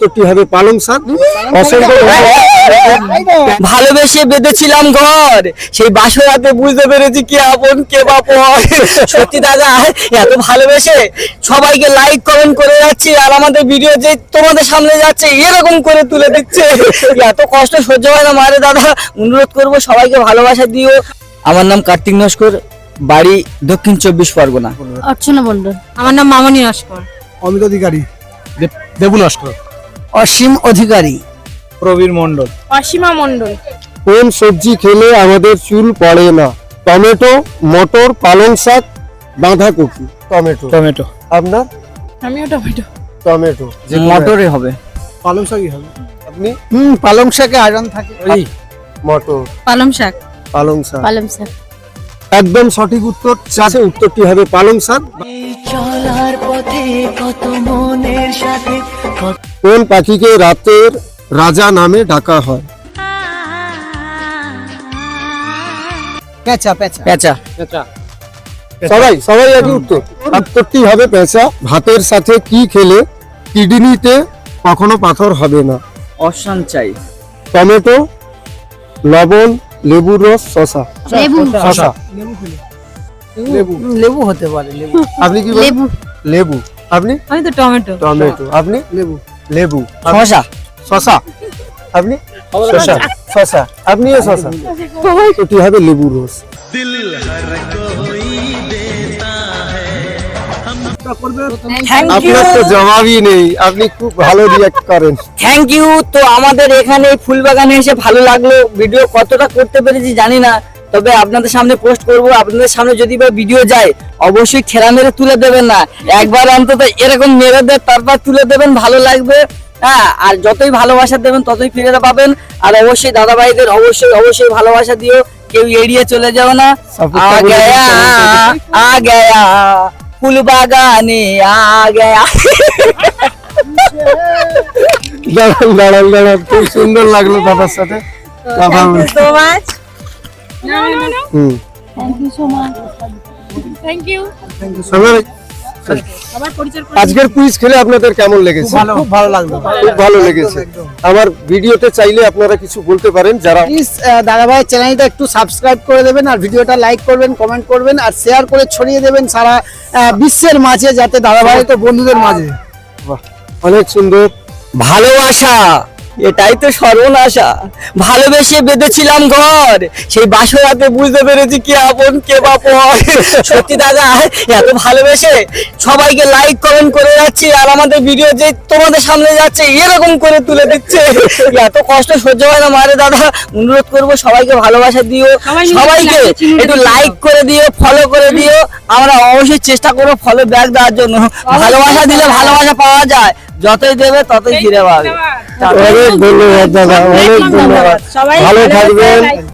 উত্তরটি হবে পালং শাক। অসংখ্য ভালোবেসে বেঁধেছিলাম ঘর, সেই বাসরাতে বুঝতে পেরেছি কি আপন কে বাপন। সত্যি দাদা, এত ভালোবেসে সবাইকে লাইক কমেন্ট করে যাচ্ছি, আর আমাদের ভিডিও যে তোমাদের সামনে যাচ্ছে এরকম করে তুলে দিচ্ছে। এত কষ্ট সহ্য হয় না মারে দাদা, অনুরোধ করবো সবাইকে ভালোবাসা দিও। আমার নাম কার্তিক নস্কর, বাড়ি দক্ষিণ 24 পরগনা। অর্চনা মন্ডল। আমার নাম মামনি নস্কর। অমিত অধিকারী, দেবু নস্কর, অসীম অধিকারী, প্রবীর মন্ডল। অসীমা মন্ডল। কোন সবজি খেলে আমাদের চুল পড়ে না? টমেটো, মটর, পালং শাক, বাঁধাকপি। টমেটো। টমেটো। আপনার? আমিও টমেটো। টমেটো। মটরে হবে। পালং শাকই হবে। আপনি? পালং শাকে আয়রন থাকে। মটর। পালং শাক। পালং শাক। পালং শাক। একদম সঠিক উত্তর। চাষে উত্তরটি হবে পালং শাক। চলার পথে কত মনের সাথে কোন পাখিকে রাতের রাজা নামে ডাকা হয়? পেঁচা। পেঁচা। পেঁচা। সবাই একই উত্তর। উত্তরটি হবে পেঁচা। ভাতের সাথে কি খেলে কিডনিতে কখনো পাথর হবে না? অসঞ্চাই। টমেটো, লবণ, লেবুর রস, শসা। লেবু। শসা। লেবু হতে পারে। লেবু। আপনি কি বলেন? লেবু। লেবু। আপনি? আমি তো টমেটো। টমেটো। আপনি? লেবু। শসা। শসা। আপনি? শসা। আপনিও শসা। উত্তরটি হবে লেবুর রস। আপনার তো জবাবই নেই, আপনি খুব ভালো রিয়াক্ট করেন। Thank you. তো আমাদের এখানে ফুল বাগানে এসে ভালো লাগলো। ভিডিও কতটা করতে পেরেছি জানি না, তবে আপনাদের সামনে পোস্ট করব। আপনাদের সামনে যদি বা ভিডিও যায় অবশ্যই ঠেলা মেরে তুলে দেবেন না, একবার অন্তত এরকম মেরে দেন, তারপর তুলে দেবেন, ভালো লাগবে। হ্যাঁ, আর যতই ভালোবাসা দেবেন ততই ফিরে পাবেন। আর অবশ্যই দাদা ভাইদের অবশ্যই ভালোবাসা দিও, কেউ এড়িয়ে চলে যাও না। আ গয়া ফুল বাগানে আ গয়া। দাঁড়ান, খুব সুন্দর লাগলো দাদার সাথে কথা বলে। So much. Hmm. Thank you. আমার- আবার পরিচয় করে আজকের কুইজ খেলে আপনাদের কেমন লেগেছে? খুব ভালো লাগলো। খুব ভালো লেগেছে। আমার ভিডিওতে চাইলে আপনারা কিছু বলতে পারেন। যারা প্লিজ দাদা ভাইয়ের চ্যানেলটা একটু সাবস্ক্রাইব করে দেবেন, আর ভিডিওটা লাইক করবেন, কমেন্ট করবেন, আর শেয়ার করে ছড়িয়ে দেবেন সারা বিশ্বের মাঝে, যাতে দাদা ভাই তো বন্ধুদের মাঝে। বাহ, অনেক সুন্দর। ভালোবাসা এটাই তো সর্বনাশা, ভালোবেসে বেঁধেছিলাম ঘর, সেই বাসরাতে বুঝতে পেরেছি কি আপন কে বাপন। সত্যি দাদা, এত ভালোবেসে সবাইকে লাইক কমেন্ট করে যাচ্ছি, আর আমাদের ভিডিও যে তোমাদের সামনে যাচ্ছে এরকম করে তুলে দিচ্ছে। এত কষ্ট সহ্য হয় না মারে দাদা, অনুরোধ করবো সবাইকে ভালোবাসা দিও, সবাইকে একটু লাইক করে দিও, ফলো করে দিও। আমরা অবশ্যই চেষ্টা করবো ফলো ব্যাক দেওয়ার জন্য। ভালোবাসা দিলে ভালোবাসা পাওয়া যায়, যতই দেবে ততই ফিরে পাবে। অনেক ধন্যবাদ দাদা, অনেক ধন্যবাদ। সবাই ভালো থাকবেন।